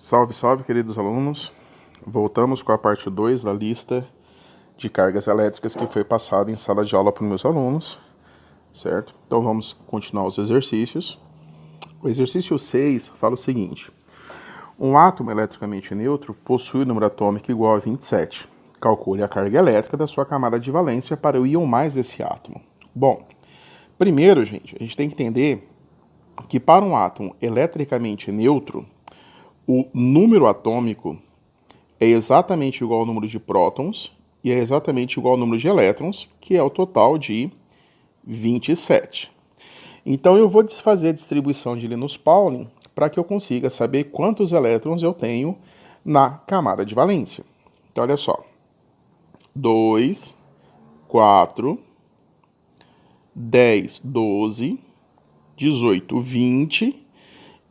Salve, salve, queridos alunos. Voltamos com a parte 2 da lista de cargas elétricas que foi passada em sala de aula para os meus alunos, certo? Então vamos continuar os exercícios. O exercício 6 fala o seguinte: um átomo eletricamente neutro possui o número atômico igual a 27. Calcule a carga elétrica da sua camada de valência para o íon mais desse átomo. Bom, primeiro, gente, a gente tem que entender que para um átomo eletricamente neutro, o número atômico é exatamente igual ao número de prótons e é exatamente igual ao número de elétrons, que é o total de 27. Então eu vou desfazer a distribuição de Linus-Pauling para que eu consiga saber quantos elétrons eu tenho na camada de valência. Então olha só, 2, 4, 10, 12, 18, 20...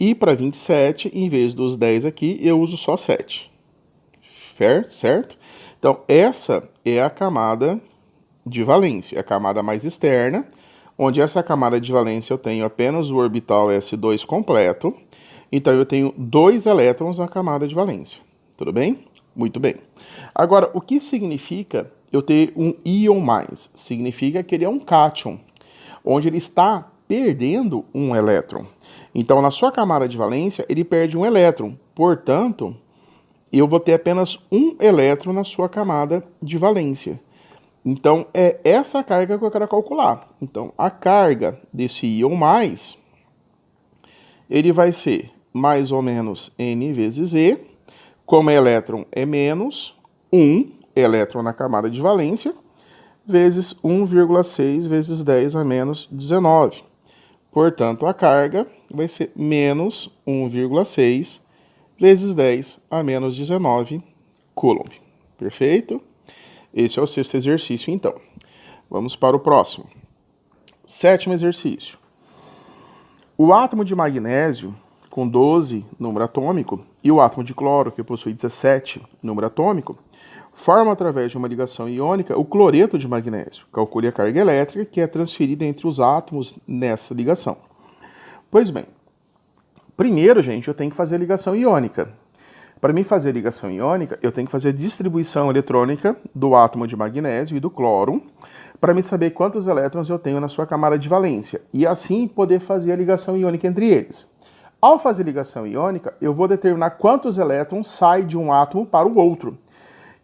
E para 27, em vez dos 10 aqui, eu uso só 7. Certo? Então, essa é a camada de valência, a camada mais externa, onde essa camada de valência eu tenho apenas o orbital S2 completo. Então, eu tenho 2 elétrons na camada de valência. Tudo bem? Muito bem. Agora, o que significa eu ter um íon mais? Significa que ele é um cátion, onde ele está perdendo um elétron. Então, na sua camada de valência, ele perde um elétron. Portanto, eu vou ter apenas um elétron na sua camada de valência. Então, é essa carga que eu quero calcular. Então, a carga desse íon mais, ele vai ser mais ou menos N vezes E. Como elétron é menos, 1 elétron na camada de valência, vezes 1,6 vezes 10 a menos 19. Portanto, a carga vai ser menos 1,6 vezes 10 a menos 19 coulomb. Perfeito? Esse é o sexto exercício, então. Vamos para o próximo. Sétimo exercício. O átomo de magnésio, com 12 número atômico, e o átomo de cloro, que possui 17 número atômico, forma através de uma ligação iônica o cloreto de magnésio. Calcule a carga elétrica que é transferida entre os átomos nessa ligação. Pois bem, primeiro, gente, eu tenho que fazer a ligação iônica. Para mim fazer a ligação iônica, eu tenho que fazer a distribuição eletrônica do átomo de magnésio e do cloro, para me saber quantos elétrons eu tenho na sua camada de valência, e assim poder fazer a ligação iônica entre eles. Ao fazer a ligação iônica, eu vou determinar quantos elétrons saem de um átomo para o outro.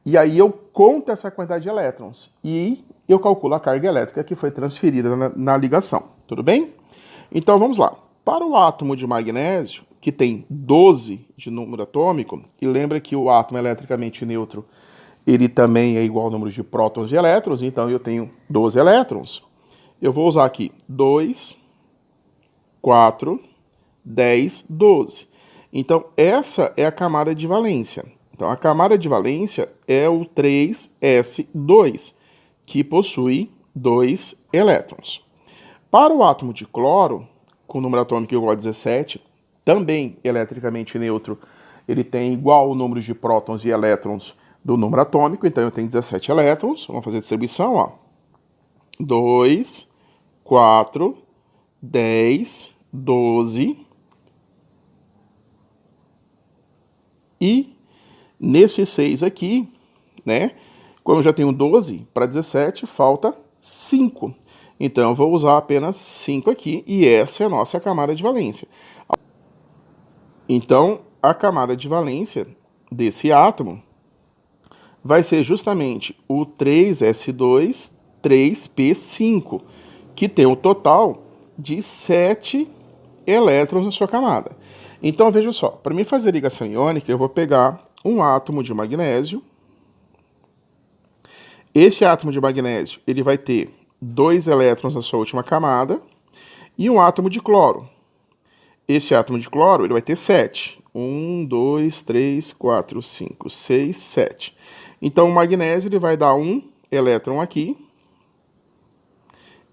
E aí eu conto essa quantidade de elétrons e eu calculo a carga elétrica que foi transferida na ligação. Tudo bem? Então vamos lá. Para o átomo de magnésio, que tem 12 de número atômico, e lembra que o átomo eletricamente neutro, ele também é igual ao número de prótons e elétrons, então eu tenho 12 elétrons. Eu vou usar aqui 2, 4, 10, 12. Então essa é a camada de valência. Então, a camada de valência é o 3s2, que possui 2 elétrons. Para o átomo de cloro, com número atômico igual a 17, também eletricamente neutro, ele tem igual o número de prótons e elétrons do número atômico, então eu tenho 17 elétrons. Vamos fazer a distribuição, ó. 2, 4, 10, 12 e nesse 6 aqui, né, como eu já tenho 12 para 17, falta 5. Então, eu vou usar apenas 5 aqui, e essa é a nossa camada de valência. Então, a camada de valência desse átomo vai ser justamente o 3s2, 3p5, que tem um total de 7 elétrons na sua camada. Então, veja só, para mim fazer ligação iônica, eu vou pegar um átomo de magnésio. Esse átomo de magnésio, ele vai ter 2 elétrons na sua última camada, e um átomo de cloro. Esse átomo de cloro, ele vai ter 7. 1, 2, 3, 4, 5, 6, 7. Então, o magnésio, ele vai dar 1 elétron aqui,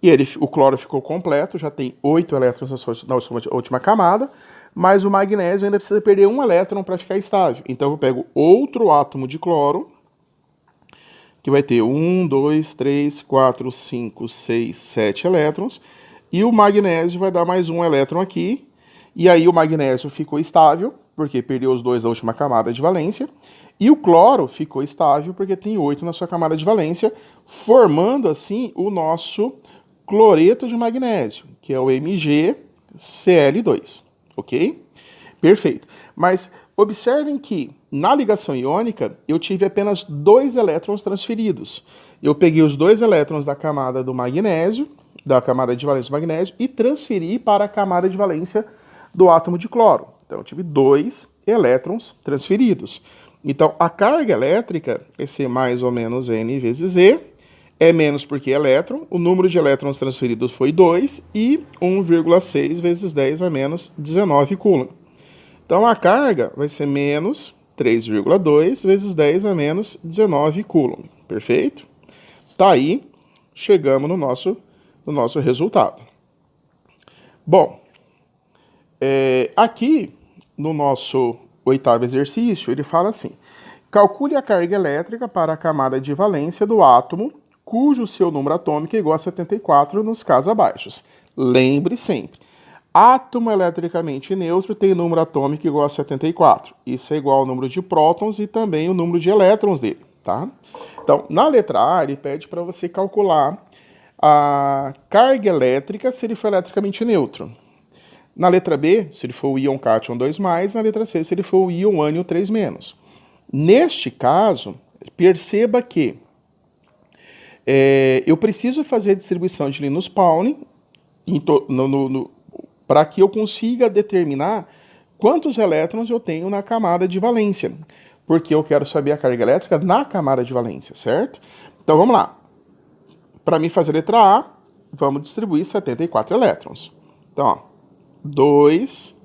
e o cloro ficou completo, já tem 8 elétrons na sua última camada, mas o magnésio ainda precisa perder 1 elétron para ficar estável. Então, eu pego outro átomo de cloro, que vai ter 1, 2, 3, 4, 5, 6, 7 elétrons, e o magnésio vai dar mais 1 elétron aqui, e aí o magnésio ficou estável, porque perdeu os 2 da última camada de valência. E o cloro ficou estável, porque tem 8 na sua camada de valência, formando assim o nosso cloreto de magnésio, que é o MgCl2, ok? Perfeito. Mas observem que na ligação iônica eu tive apenas 2 elétrons transferidos. Eu peguei os 2 elétrons da camada do magnésio, da camada de valência do magnésio, e transferi para a camada de valência do átomo de cloro. Então eu tive 2 elétrons transferidos. Então a carga elétrica vai ser mais ou menos N vezes Z, é menos porque é elétron, o número de elétrons transferidos foi 2 e 1,6 vezes 10 a menos 19 coulomb. Então a carga vai ser menos 3,2 vezes 10 a menos 19 coulomb. Perfeito? Tá aí, chegamos no nosso resultado. Bom, aqui no nosso 8º exercício, ele fala assim: calcule a carga elétrica para a camada de valência do átomo cujo seu número atômico é igual a 74 nos casos abaixo. Lembre sempre, átomo eletricamente neutro tem número atômico igual a 74. Isso é igual ao número de prótons e também o número de elétrons dele, tá? Então, na letra A, ele pede para você calcular a carga elétrica se ele for eletricamente neutro. Na letra B, se ele for o íon cátion 2+, na letra C, se ele for o íon ânion 3-. Neste caso, perceba que eu preciso fazer a distribuição de Linus Pauling para que eu consiga determinar quantos elétrons eu tenho na camada de valência, porque eu quero saber a carga elétrica na camada de valência, certo? Então vamos lá. Para mim fazer a letra A, vamos distribuir 74 elétrons. Então, ó, 2,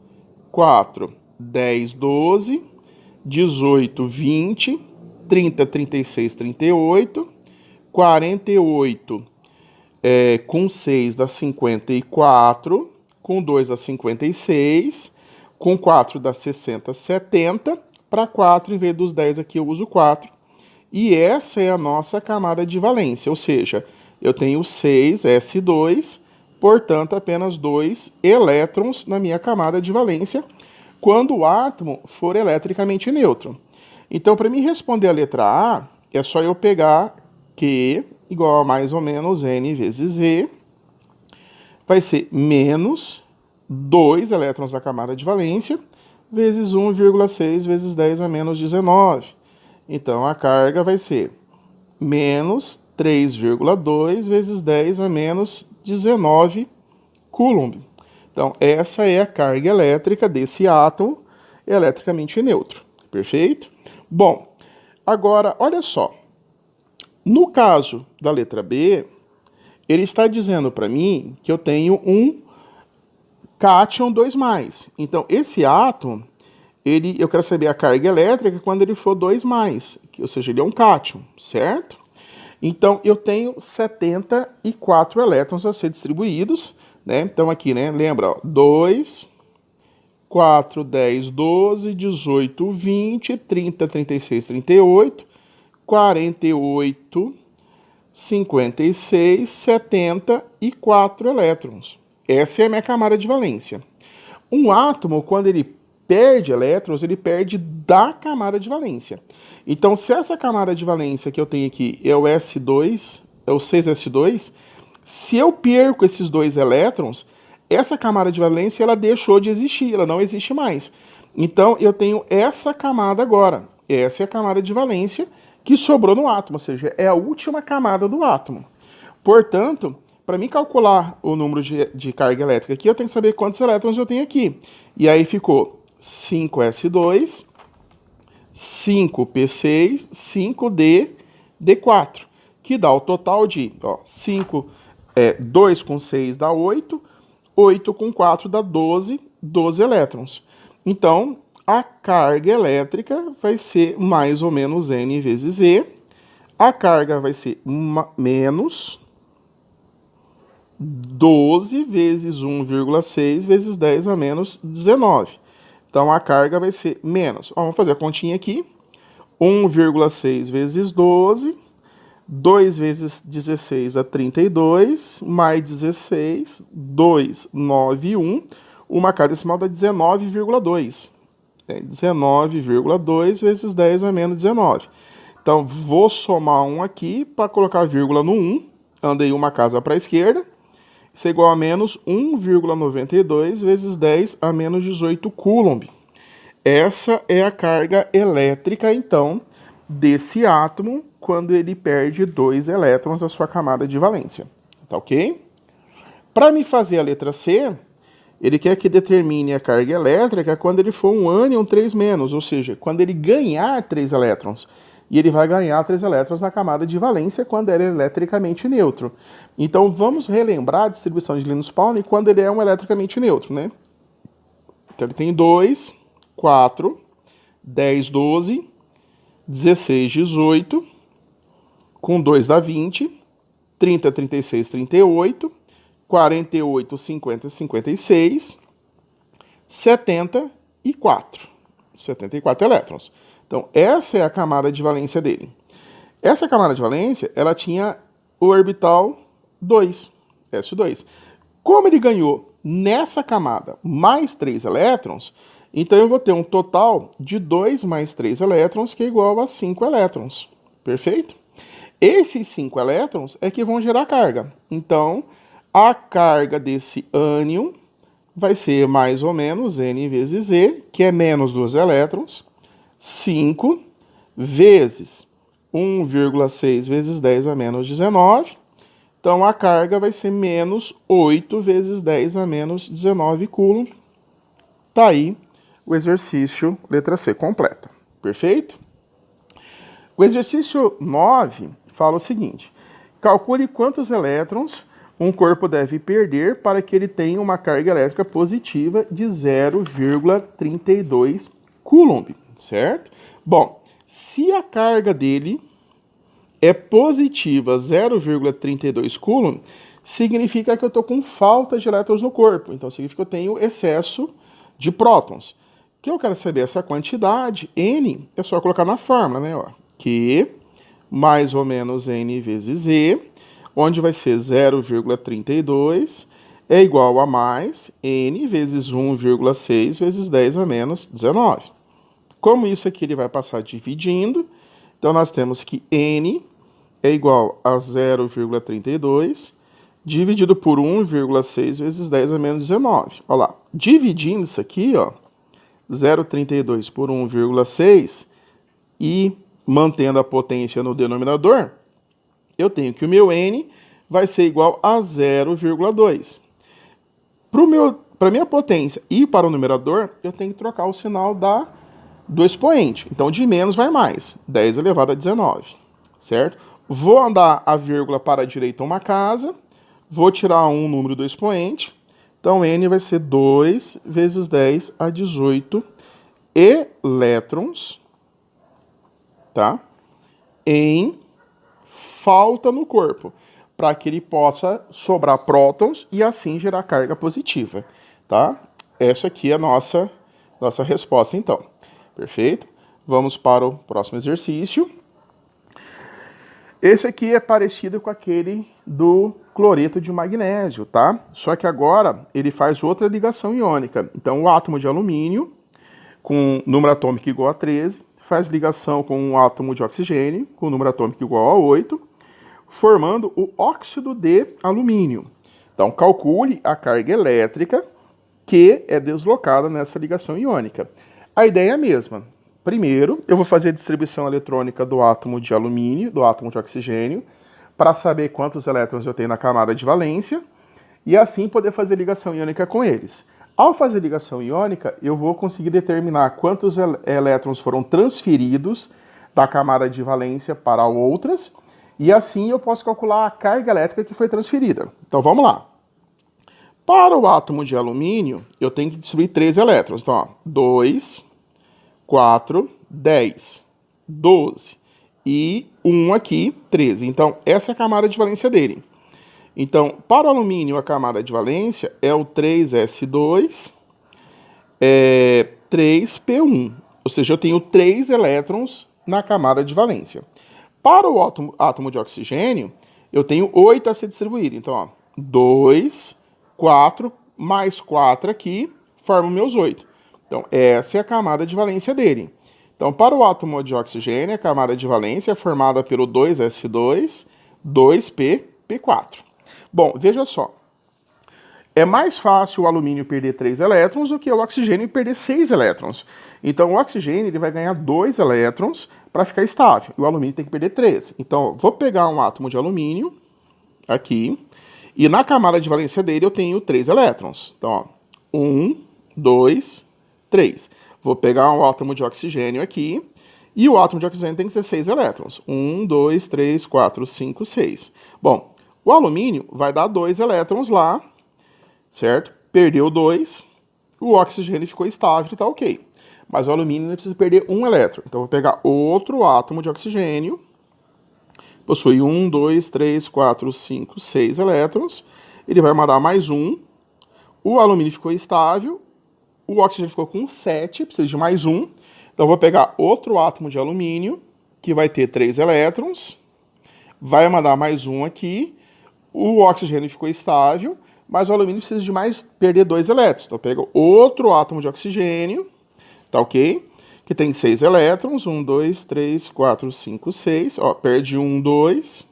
4, 10, 12, 18, 20, 30, 36, 38, 48 com 6 dá 54, com 2 dá 56, com 4 dá 60, 70, para 4, em vez dos 10 aqui eu uso 4. E essa é a nossa camada de valência, ou seja, eu tenho 6 S2, portanto apenas 2 elétrons na minha camada de valência, quando o átomo for eletricamente neutro. Então, para mim responder a letra A, é só eu pegar Q igual a mais ou menos N vezes Z, vai ser menos 2 elétrons da camada de valência, vezes 1,6 vezes 10 a menos 19. Então, a carga vai ser menos 3,2 vezes 10 a menos 19 coulomb. Então, essa é a carga elétrica desse átomo eletricamente neutro. Perfeito? Bom, agora, olha só. No caso da letra B, ele está dizendo para mim que eu tenho um cátion 2+. Então, esse átomo, eu quero saber a carga elétrica quando ele for 2+, ou seja, ele é um cátion, certo? Então, eu tenho 74 elétrons a ser distribuídos, né? Então, aqui, né? Lembra, ó, 2, 4, 10, 12, 18, 20, 30, 36, 38, 48, 56, 74 elétrons. Essa é a minha camada de valência. Um átomo, quando ele perde elétrons, ele perde da camada de valência. Então, se essa camada de valência que eu tenho aqui é o S2, é o 6S2, se eu perco esses 2 elétrons, essa camada de valência ela deixou de existir, ela não existe mais. Então, eu tenho essa camada agora. Essa é a camada de valência que sobrou no átomo, ou seja, é a última camada do átomo. Portanto, para mim calcular o número de carga elétrica aqui, eu tenho que saber quantos elétrons eu tenho aqui. E aí ficou 5S2, 5P6, 5D4, que dá o total de 2 com 6 dá 8, 8 com 4 dá 12 elétrons. Então, a carga elétrica vai ser mais ou menos N vezes Z. A carga vai ser menos 12 vezes 1,6 vezes 10 a menos 19. Então, a carga vai ser menos. Vamos fazer a continha aqui. 1,6 vezes 12. 2 vezes 16 dá 32. Mais 16. 2, 9, 1. Uma casa decimal dá 19,2. É 19,2 vezes 10 a menos 19. Então, vou somar 1 aqui para colocar vírgula no 1. Andei uma casa para a esquerda. Isso é igual a menos 1,92 vezes 10 a menos 18 coulomb. Essa é a carga elétrica, então, desse átomo quando ele perde 2 elétrons da sua camada de valência. Tá ok? Para me fazer a letra C, ele quer que determine a carga elétrica quando ele for um ânion 3-, ou seja, quando ele ganhar 3 elétrons. E ele vai ganhar 3 elétrons na camada de valência quando ele é eletricamente neutro. Então, vamos relembrar a distribuição de Linus Pauling quando ele é um eletricamente neutro, né? Então, ele tem 2, 4, 10, 12, 16, 18, com 2 dá 20, 30, 36, 38, 48, 50, 56, 74. 74 elétrons. Então, essa é a camada de valência dele. Essa camada de valência, ela tinha o orbital 2, S2. Como ele ganhou nessa camada mais 3 elétrons, então eu vou ter um total de 2 mais 3 elétrons, que é igual a 5 elétrons. Perfeito? Esses 5 elétrons é que vão gerar carga. Então, a carga desse ânion vai ser mais ou menos N vezes Z, que é menos 2 elétrons, 5 vezes 1,6 vezes 10 a menos 19. Então, a carga vai ser menos 8 vezes 10 a menos 19 coulomb. Tá aí o exercício letra C completa. Perfeito? O exercício 9 fala o seguinte: calcule quantos elétrons um corpo deve perder para que ele tenha uma carga elétrica positiva de 0,32 coulomb, certo? Bom, se a carga dele é positiva 0,32 coulomb, significa que eu estou com falta de elétrons no corpo. Então, significa que eu tenho excesso de prótons. O que eu quero saber essa quantidade, N, é só colocar na fórmula, né? Ó, Q mais ou menos N vezes Z, onde vai ser 0,32 é igual a mais N vezes 1,6 vezes 10 a menos 19. Como isso aqui ele vai passar dividindo, então nós temos que N é igual a 0,32 dividido por 1,6 vezes 10 a menos 19. Olha lá, dividindo isso aqui, ó, 0,32 por 1,6 e mantendo a potência no denominador, eu tenho que o meu N vai ser igual a 0,2. Para a minha potência e para o numerador, eu tenho que trocar o sinal do expoente. Então, de menos vai mais, 10 elevado a 19, certo? Vou andar a vírgula para a direita uma casa, vou tirar um número do expoente, então N vai ser 2 vezes 10 a 18 elétrons, tá? Em falta no corpo, para que ele possa sobrar prótons e assim gerar carga positiva, tá? Essa aqui é a nossa resposta, então. Perfeito? Vamos para o próximo exercício. Esse aqui é parecido com aquele do cloreto de magnésio, tá? Só que agora ele faz outra ligação iônica. Então, o átomo de alumínio, com número atômico igual a 13, faz ligação com um átomo de oxigênio, com número atômico igual a 8, formando o óxido de alumínio. Então, calcule a carga elétrica que é deslocada nessa ligação iônica. A ideia é a mesma. Primeiro, eu vou fazer a distribuição eletrônica do átomo de alumínio, do átomo de oxigênio, para saber quantos elétrons eu tenho na camada de valência, e assim poder fazer ligação iônica com eles. Ao fazer ligação iônica, eu vou conseguir determinar quantos elétrons foram transferidos da camada de valência para outras, e assim eu posso calcular a carga elétrica que foi transferida. Então vamos lá. Para o átomo de alumínio, eu tenho que distribuir 3 elétrons. Então, ó, 2, 4, 10, 12 e 1 aqui, 13. Então, essa é a camada de valência dele. Então, para o alumínio, a camada de valência é o 3s2, 3p1. Ou seja, eu tenho 3 elétrons na camada de valência. Para o átomo de oxigênio, eu tenho 8 a ser distribuído. Então, ó, 2, 4, mais 4 aqui, formam meus 8. Então, essa é a camada de valência dele. Então, para o átomo de oxigênio, a camada de valência é formada pelo 2s2, 2p, p4. Bom, veja só. É mais fácil o alumínio perder 3 elétrons do que o oxigênio perder 6 elétrons. Então, o oxigênio ele vai ganhar 2 elétrons para ficar estável. E o alumínio tem que perder 3. Então, vou pegar um átomo de alumínio aqui. E na camada de valência dele eu tenho 3 elétrons. Então, ó, 1, 2, 3. Vou pegar um átomo de oxigênio aqui. E o átomo de oxigênio tem que ter 6 elétrons. 1, 2, 3, 4, 5, 6. Bom, o alumínio vai dar 2 elétrons lá, certo? Perdeu 2. O oxigênio ficou estável e tá ok. Mas o alumínio precisa perder 1 elétron. Então, eu vou pegar outro átomo de oxigênio. Possui 1, 2, 3, 4, 5, 6 elétrons. Ele vai mandar mais 1. O alumínio ficou estável. O oxigênio ficou com 7, precisa de mais 1. Então, eu vou pegar outro átomo de alumínio, que vai ter 3 elétrons. Vai mandar mais 1 aqui. O oxigênio ficou estável, mas o alumínio precisa de mais perder 2 elétrons. Então, eu pego outro átomo de oxigênio, tá ok? Que tem 6 elétrons. 1, 2, 3, 4, 5, 6. Ó, perde 1, 2.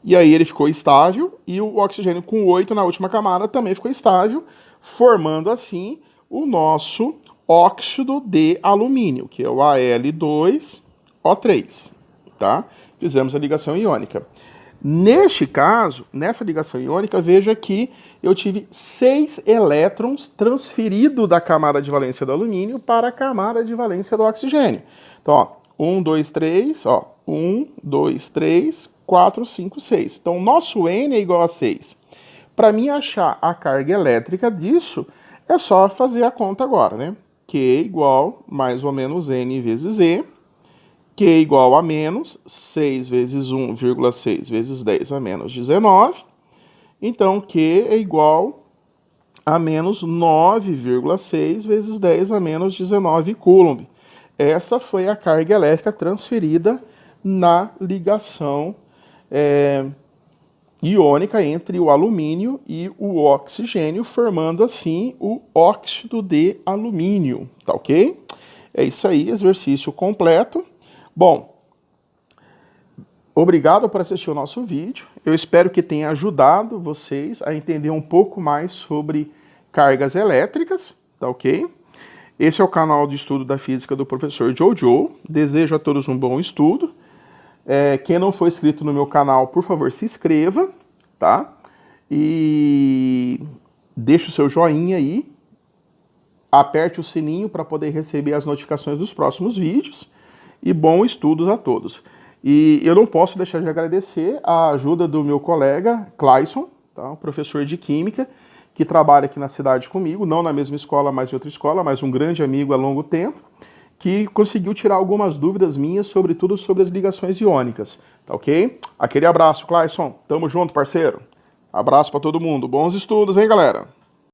E aí ele ficou estável. E o oxigênio com 8 na última camada também ficou estável, formando assim o nosso óxido de alumínio, que é o Al2O3, tá? Fizemos a ligação iônica. Neste caso, nessa ligação iônica, veja que eu tive 6 elétrons transferidos da camada de valência do alumínio para a camada de valência do oxigênio. Então, ó, 1, 2, 3, ó, 1, 2, 3, 4, 5, 6. Então, o nosso N é igual a 6. Para mim achar a carga elétrica disso, é só fazer a conta agora, né? Q igual mais ou menos N vezes E. Q igual a menos 6 vezes 1,6 vezes 10 a menos 19. Então, Q é igual a menos 9,6 vezes 10 a menos 19 coulomb. Essa foi a carga elétrica transferida na ligação iônica entre o alumínio e o oxigênio, formando assim o óxido de alumínio, tá ok? É isso aí, exercício completo. Bom, obrigado por assistir o nosso vídeo. Eu espero que tenha ajudado vocês a entender um pouco mais sobre cargas elétricas, tá ok? Esse é o canal de estudo da física do professor Jojo. Desejo a todos um bom estudo. Quem não for inscrito no meu canal, por favor, se inscreva, tá? E deixe o seu joinha aí. Aperte o sininho para poder receber as notificações dos próximos vídeos. E bons estudos a todos. E eu não posso deixar de agradecer a ajuda do meu colega Clayson, tá? Um professor de Química, que trabalha aqui na cidade comigo, não na mesma escola, mas em outra escola, mas um grande amigo há longo tempo, que conseguiu tirar algumas dúvidas minhas, sobretudo sobre as ligações iônicas, tá ok? Aquele abraço, Clayson. Tamo junto, parceiro. Abraço para todo mundo. Bons estudos, hein, galera?